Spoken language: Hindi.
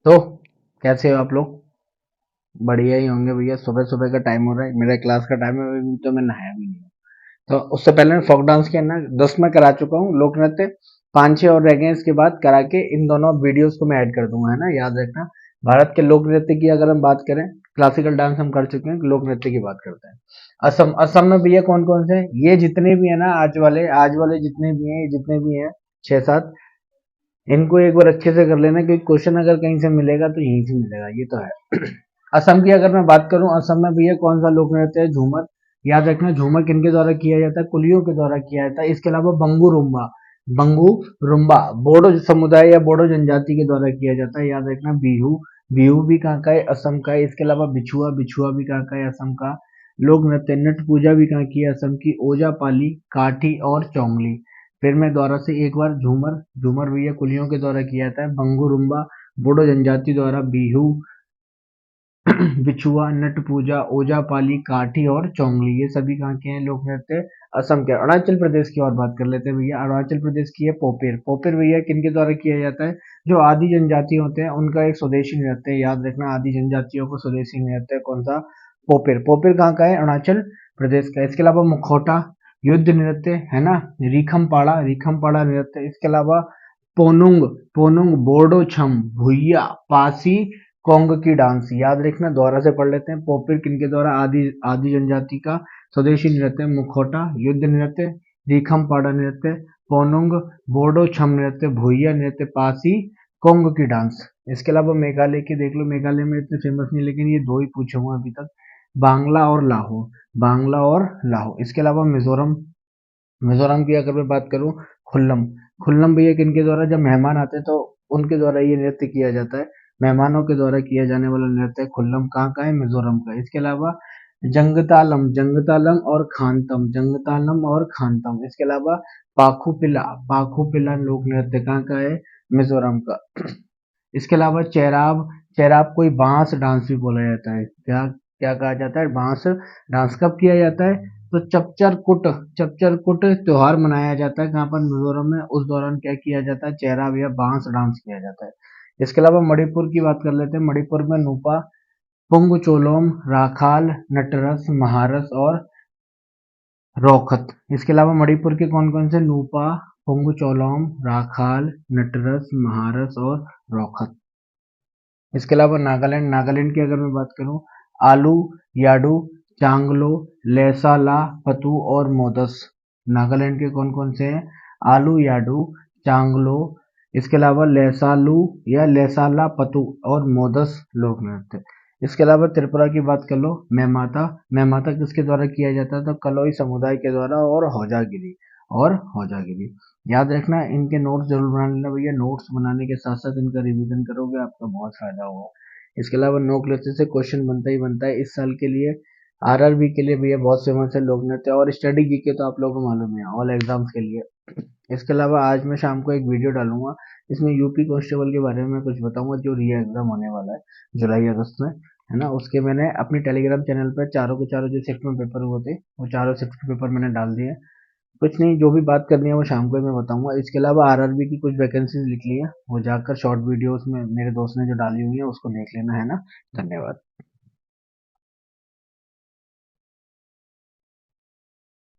तो कैसे हो आप लोग? बढ़िया ही होंगे भैया। सुबह सुबह का टाइम हो रहा है, मेरा क्लास का टाइम है, अभी तो मैं नहाया भी नहीं हूँ। तो उससे पहले मैं फोक डांस के ना 10 में करा चुका हूँ, लोक नृत्य 5-6 और रह गए, इसके बाद करा के इन दोनों वीडियोस को मैं ऐड कर दूंगा, है ना, याद रखना। भारत के लोक नृत्य की अगर हम बात करें, क्लासिकल डांस हम कर चुके हैं, लोक नृत्य की बात करते हैं। असम असम में भैया कौन कौन से हैं? ये जितने भी है ना, आज वाले जितने भी हैं, ये जितने भी हैं 6-7, इनको एक बार अच्छे से कर लेना, क्योंकि क्वेश्चन अगर कहीं से मिलेगा तो यहीं से मिलेगा, ये तो है। असम की अगर मैं बात करूं, असम में भैया कौन सा लोक नृत्य है? झूमर। याद रखना, झूमर किनके द्वारा किया जाता है? कुलियों के द्वारा किया जाता है। इसके अलावा बंगू रुम्बा, बंगू रुम्बा बोडो समुदाय या बोडो जनजाति के द्वारा किया जाता है। याद रखना, बिहू, बिहू भी कहाँ का है? असम का है। इसके अलावा बिछुआ, बिछुआ भी कहाँ का है? असम का। लोक नृत्य नट पूजा भी कहाँ की है? असम की। ओजा पाली, काठी और चोंगली। फिर मैं दोबारा से एक बार, झूमर, झूमर भैया कुलियों के द्वारा किया जाता है। बंगू रुम्बा बोडो जनजाति द्वारा। बिहू, बिछुआ, नट पूजा, ओजा पाली, काठी और चोंगली, ये सभी कहाँ के हैं? लोक नृत्य असम के। अरुणाचल प्रदेश की और बात कर लेते हैं भैया। अरुणाचल प्रदेश की है पोपेर। पोपेर भैया किनके द्वारा किया जाता है? जो आदि जनजाति होते हैं उनका एक स्वदेशी नृत्य है। याद रखना, आदि जनजातियों को स्वदेशी नृत्य कौन सा? पोपेर। पोपेर कहाँ का है? अरुणाचल प्रदेश का। इसके अलावा मुखौटा युद्ध नृत्य, है ना। रीखमपाड़ा, रीखमपाड़ा नृत्य। इसके अलावा पोनुंग, पोनुंग बोडो छम, भुइया, पासी, कोंग की डांस। याद रखना, दोबारा से पढ़ लेते हैं। पोपिर किनके द्वारा? आदि आदि जनजाति का स्वदेशी नृत्य। मुखौटा युद्ध नृत्य, रीखमपाड़ा नृत्य, पोनुंग बोडो छम नृत्य, भुइया नृत्य, पासी, कोंग की डांस। इसके अलावा मेघालय की देख लो। मेघालय में इतने फेमस नहीं, लेकिन ये दो ही पूछे हुए हैं अभी तक, बांग्ला और लाहो, बांग्ला और लाहो। इसके अलावा मिजोरम, मिजोरम की अगर मैं बात करूं, खुल्लम, खुल्लम भैया किनके द्वारा? जब मेहमान आते हैं तो उनके द्वारा ये नृत्य किया जाता है। मेहमानों के द्वारा किया जाने वाला नृत्य खुल्लम कहाँ का है? मिजोरम का। इसके अलावा जंगतालम, जंगतालम और खानतम, जंगतालम और खानतम। इसके अलावा पाखुपिला, पाखुपिला लोक नृत्य कहाँ का है? मिजोरम का। इसके अलावा चेराब, चेराब कोई बांस डांस भी बोला जाता है। क्या क्या कहा जाता है? बांस डांस। कब किया जाता है? तो चपचर कुट, चपचर कुट त्योहार मनाया जाता है। कहाँ पर? मिजोरम में। उस दौरान क्या किया जाता है? चेराब या बांस डांस किया जाता है। इसके अलावा मणिपुर की बात कर लेते हैं। मणिपुर में नूपा, पुंगचोलोम, राखाल, नटरस, महारस और रोखत। इसके अलावा मणिपुर के कौन कौन से? नूपा, पुंगचोलोम, राखाल, नटरस, महारस और रोखत। इसके अलावा नागालैंड, नागालैंड की अगर मैं बात करूं, आलू, याडू, चांगलो, लेसाला, पतू और मोदस। नागालैंड के कौन कौन से हैं? आलू, याडू, चांगलो, इसके अलावा लेसालू या लेसाला, पतू और मोदस लोक नृत्य। इसके अलावा त्रिपुरा की बात कर लो, मैमाता, मैमाता किसके द्वारा किया जाता था? कलोई समुदाय के द्वारा और होजागिरी, और होजागिरी। याद रखना, इनके नोट्स जरूर बना लेना भैया। नोट्स बनाने के साथ साथ इनका रिवीजन करोगे, आपका बहुत फायदा होगा। इसके अलावा लोक नृत्य से क्वेश्चन बनता ही बनता है इस साल के लिए। आरआरबी के लिए भैया बहुत फेमस है लोक नृत्य, और स्टडी जीके तो आप लोगों को मालूम है, ऑल एग्जाम्स के लिए। इसके अलावा आज मैं शाम को एक वीडियो डालूंगा, इसमें यूपी कांस्टेबल के बारे में मैं कुछ बताऊंगा, जो री एग्जाम होने वाला है जुलाई अगस्त में, है ना। उसके मैंने अपनी टेलीग्राम चैनल पर चारों के चारों जो शिफ्ट में पेपर हुए थे, वो चारों शिफ्ट के पेपर मैंने डाल दिए। कुछ नहीं, जो भी बात करनी है वो शाम को ही मैं बताऊंगा। इसके अलावा आरआरबी की कुछ वैकेंसीज लिख ली है, वो जाकर शॉर्ट वीडियोस में मेरे दोस्त ने जो डाली हुई है उसको देख लेना, है ना। धन्यवाद।